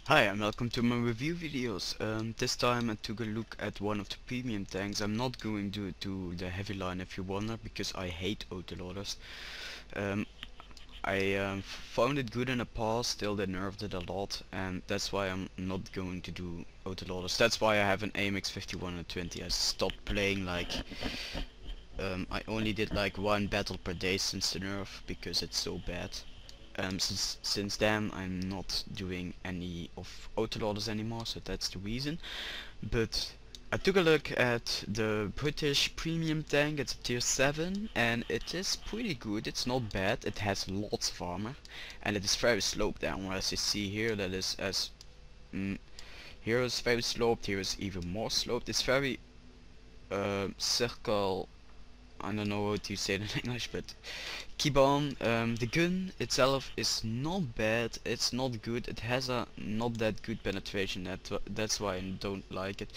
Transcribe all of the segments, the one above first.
Hi and welcome to my review videos. This time I took a look at one of the premium tanks. I'm not going to do the heavy line if you wonder, because I hate autoloaders. Um, I found it good in the past, still they nerfed it a lot, and that's why I'm not going to do autoloaders. That's why I have an AMX-5120. I stopped playing I only did like one battle per day since the nerf because it's so bad. Since then I'm not doing any of autoloaders anymore, so that's the reason. But I took a look at the British premium tank. It's a tier 7 and it is pretty good. It's not bad. It has lots of armor and it is very sloped down, as you see here. That is here is very sloped, here is even more sloped. It's very circle, I don't know how to say it in English, but keep on. The gun itself is not bad, it's not good, it has a not that good penetration, that's why I don't like it.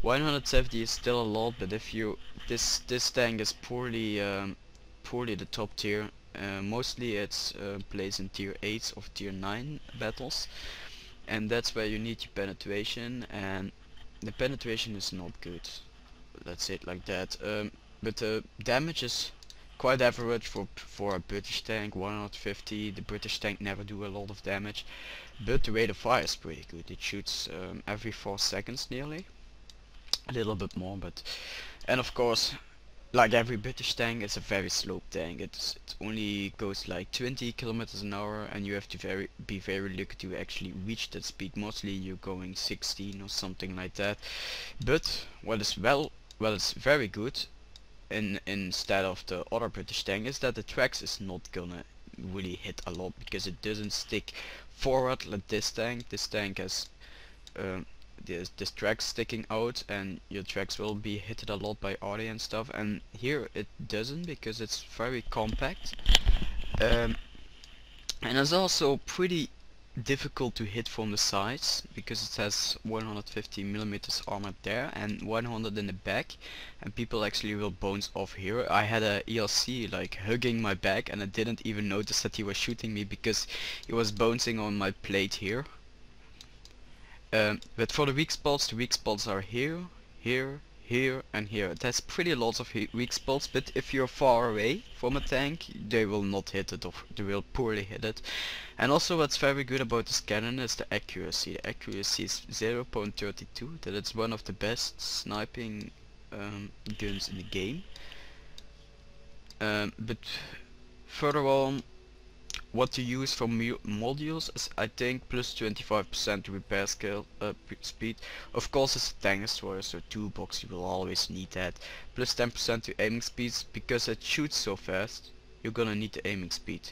170 is still a lot, but if you this tank is poorly the top tier. Mostly it's plays in tier 8 or tier 9 battles, and that's where you need your penetration, and the penetration is not good. Let's say it like that. But the damage is quite average for a British tank. 150. The British tank never do a lot of damage, but the rate of fire is pretty good. It shoots every 4 seconds nearly, a little bit more, but and of course, like every British tank, it's a very slow tank. It only goes like 20 kilometers an hour, and you have to be very lucky to actually reach that speed. Mostly you're going 16 or something like that. But what is it's very good instead of the other British tank is that the tracks is not gonna really hit a lot, because it doesn't stick forward like this tank. This tank has this track sticking out, and your tracks will be hit a lot by RD and stuff, and here it doesn't because it's very compact. And it's also pretty difficult to hit from the sides, because it has 150 millimeters armor there and 100 in the back, and people actually will bounce off here. I had a ELC like hugging my back, and I didn't even notice that he was shooting me because he was bouncing on my plate here. But for the weak spots are here, here, here and here. It has pretty lots of weak spots, but if you're far away from a tank, they will not hit it, or they will poorly hit it. And also what's very good about this cannon is the accuracy. The accuracy is 0.32, that it's one of the best sniping guns in the game. But further on, what to use for modules is, I think, plus 25% repair speed. Of course it's a tank destroyer, so toolbox, you will always need that. Plus 10% to aiming speeds, because it shoots so fast, you're gonna need the aiming speed.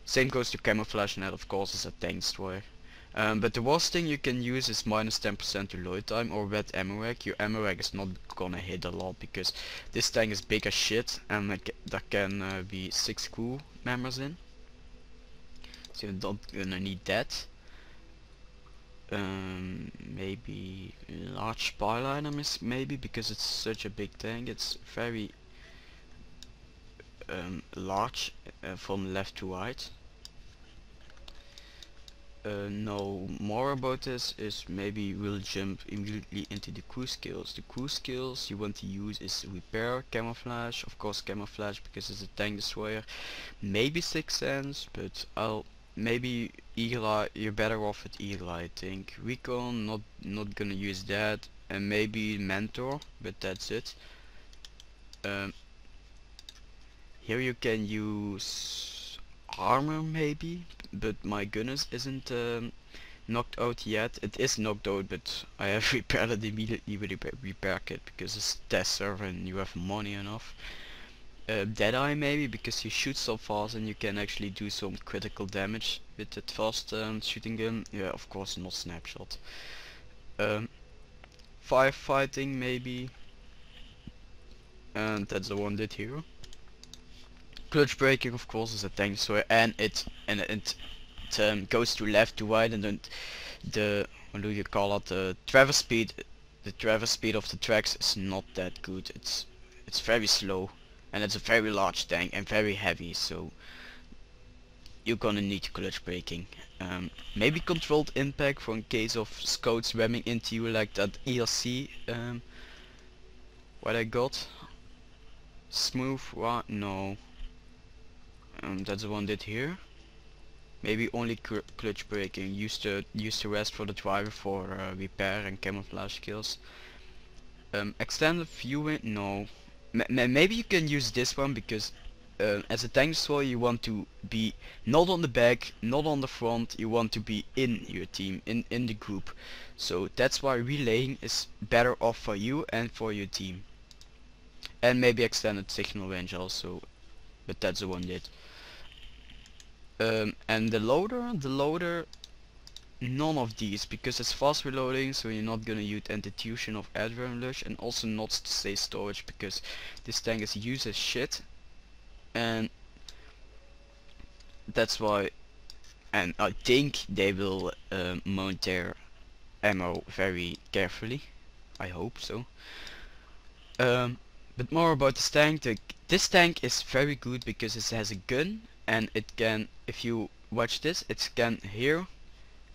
Same goes to camouflage, and that of course is a tank destroyer. But the worst thing you can use is minus 10% to load time or wet ammo rack. Your ammo rack is not gonna hit a lot, because this tank is big as shit, and there can be 6 crew members in. So you're not gonna need that. Maybe large spyliner maybe, because it's such a big tank. It's very large from left to right. Know more about this is maybe we'll jump immediately into the crew skills. The crew skills you want to use is repair, camouflage, of course camouflage because it's a tank destroyer, maybe sixth sense, but maybe eagle eye. You're better off with eagle eye, I think. Recon, not gonna use that, and maybe mentor, but that's it. Here you can use armor maybe, but my gun isn't knocked out yet. It is knocked out, but I have repaired it immediately with a repair kit because it's test server and you have money enough. Deadeye maybe, because you shoot so fast and you can actually do some critical damage with that fast shooting gun. Yeah, of course not snapshot. Firefighting maybe, and that's the one did here. Clutch braking of course is a tank destroyer, and it goes to left to right, and then the, what do you call it, the traverse speed. The traverse speed of the tracks is not that good. It's very slow. And it's a very large tank and very heavy, so you're gonna need clutch braking. Maybe controlled impact for in case of scouts ramming into you, like that ELC what I got. Smooth, what? No. That's the one did here. Maybe only clutch braking. Use the rest for the driver for repair and camouflage kills. Extended viewing, no. Maybe you can use this one because as a tank destroyer you want to be not on the back, not on the front, you want to be in your team, in the group. So that's why relaying is better off for you and for your team. And maybe extended signal range also, but that's the one did. And the loader, none of these, because it's fast reloading, so you're not gonna use anti-tuition of adrenaline rush, and also not to say storage, because this tank is used as shit, and that's why. And I think they will mount their ammo very carefully. I hope so. But more about this tank. This tank is very good because it has a gun, and it can, if you watch this, it can here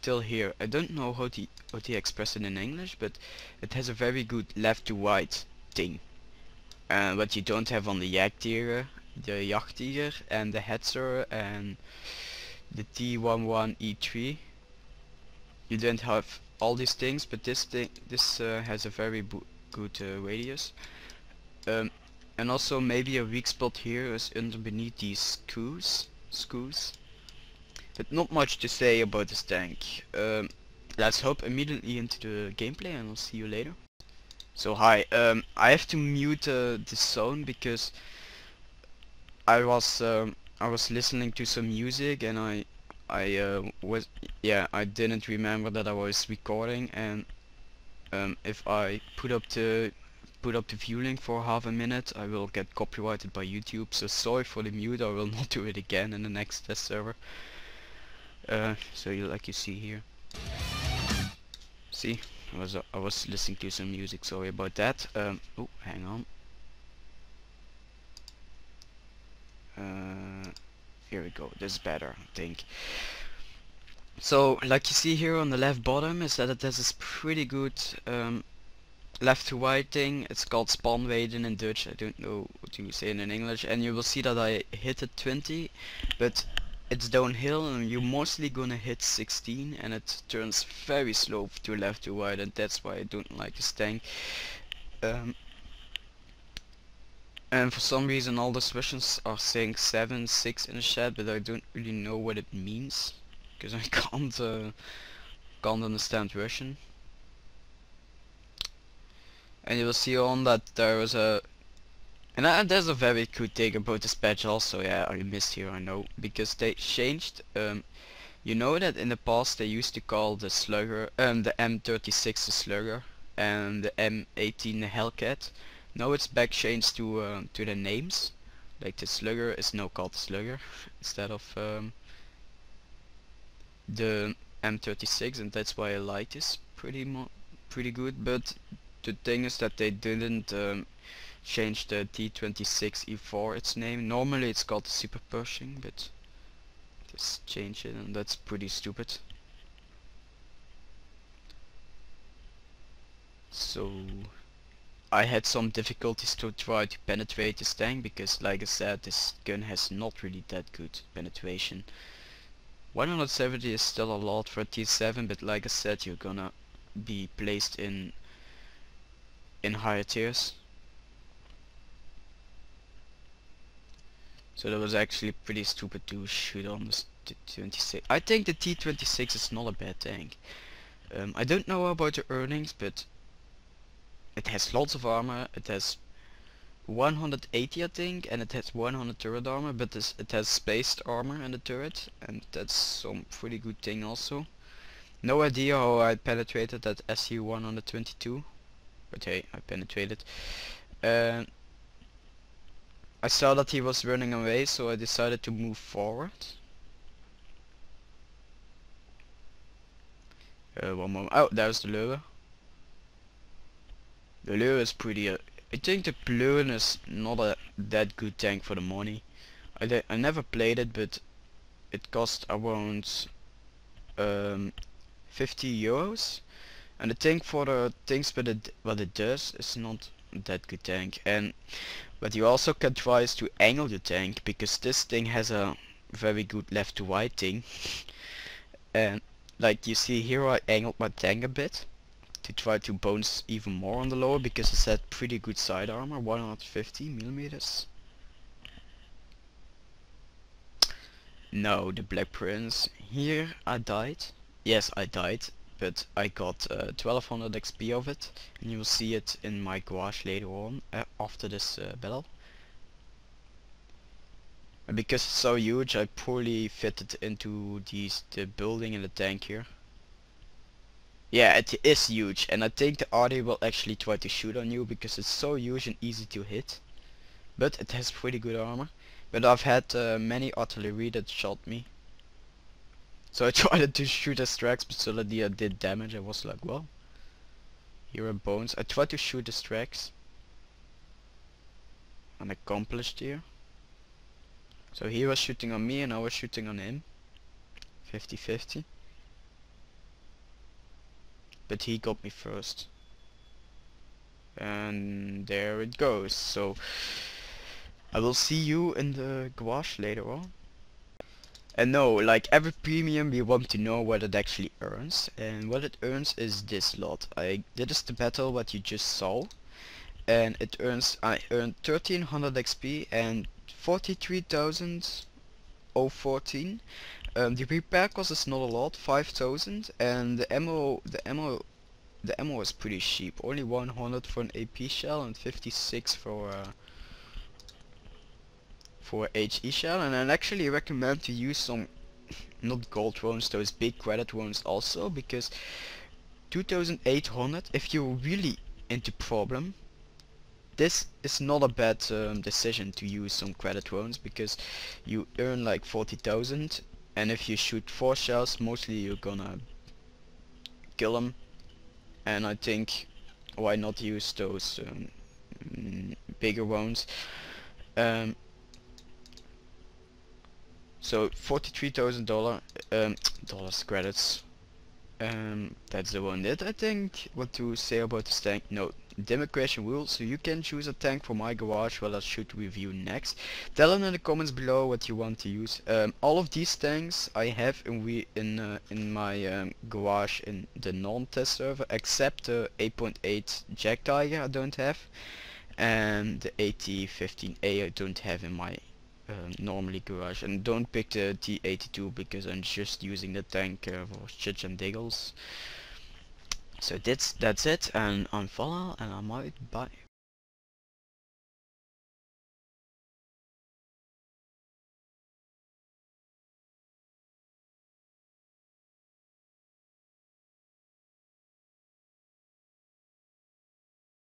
till here. I don't know how to express it in English, but it has a very good left to right thing. What you don't have on the Jagdtiger, the Jagdtiger and the Hetzer and the T11E3. You don't have all these things, but this has a very good radius. And also maybe a weak spot here is under beneath these screws. But not much to say about this tank. Let's hop immediately into the gameplay and I'll see you later. So hi, I have to mute the sound because I was listening to some music and I didn't remember that I was recording, and if I put up the viewing for half a minute I will get copyrighted by YouTube, so sorry for the mute. I will not do it again in the next test server. So like you see here. See, I was listening to some music, sorry about that. Oh, hang on. Here we go, this is better, I think. So, like you see here on the left bottom, is that it has this pretty good left to right thing. It's called spanweden in Dutch, I don't know what you say in English, and you will see that I hit at 20, but it's downhill and you're mostly gonna hit 16, and it turns very slow to left to right, and that's why I don't like this tank. And for some reason all the Russians are saying 7, 6 in the chat, but I don't really know what it means, because I can't understand Russian. And you will see on that there was a... And there's a very good thing about this patch also, yeah, I missed here, I know, because they changed, you know that in the past they used to call the slugger, the M36 the slugger, and the M18 the Hellcat. Now it's back changed to the names, like the slugger is now called slugger, instead of the M36, and that's why I like this pretty good, but the thing is that they didn't change the T26E4 its name. Normally it's called Super Pershing, but just change it, and that's pretty stupid. So I had some difficulties to try to penetrate this tank because, like I said, this gun has not really that good penetration. 170 is still a lot for a T7, but like I said, you're gonna be placed in higher tiers. So that was actually pretty stupid to shoot on this T26. I think the T26 is not a bad tank. I don't know about the earnings, but it has lots of armor. It has 180 I think, and it has 100 turret armor, but it has spaced armor in the turret, and that's some pretty good thing also. No idea how I penetrated that SU-122, but hey, I penetrated. I saw that he was running away, so I decided to move forward. One moment. Oh, there's the Lure. The Lure is pretty... I think the Pleuren is not that good tank for the money. I never played it, but it cost around 50 euros. And the tank for the things what it does is not that good tank. And but you also can try is to angle the tank, because this thing has a very good left to right thing. And like you see here, I angled my tank a bit to try to bounce even more on the lower, because it's had pretty good side armor, 150 millimeters. No, the Black Prince. Here I died. Yes, I died, but I got 1200 XP of it, and you will see it in my garage later on after this battle. And because it's so huge, I poorly fitted into the building and the tank here. Yeah, it is huge, and I think the RD will actually try to shoot on you because it's so huge and easy to hit. But it has pretty good armor. But I've had many artillery that shot me. So I tried to shoot a Strax, but suddenly I did damage. I was like, well, here are bones. I tried to shoot the Strax. And accomplished here. So he was shooting on me and I was shooting on him. 50-50. But he got me first. And there it goes. So I will see you in the garage later on. And no, like every premium we want to know what it actually earns, and what it earns is this lot. This is the battle what you just saw, and it earns, I earned 1300 XP and 43,014. The repair cost is not a lot, 5,000, and the ammo is pretty cheap, only 100 for an AP shell and 56 for HE shell. And I actually recommend to use some not gold drones, those big credit drones also, because 2,800, if you're really into problem, this is not a bad decision to use some credit drones, because you earn like 40,000, and if you shoot 4 shells, mostly you're gonna kill them. And I think why not use those bigger ones. So $43,000 credits. That's the one that I think what to say about this tank. No, democration rules, so you can choose a tank for my garage, what I should review next. Tell them in the comments below what you want to use. All of these tanks I have in my garage in the non-test server, except the 8.8 Jack Tiger I don't have, and the AT-15A I don't have in my normally garage. And don't pick the T-82 because I'm just using the tank for shits and diggles. So that's it, and I'm Fala, and I'm out. Bye.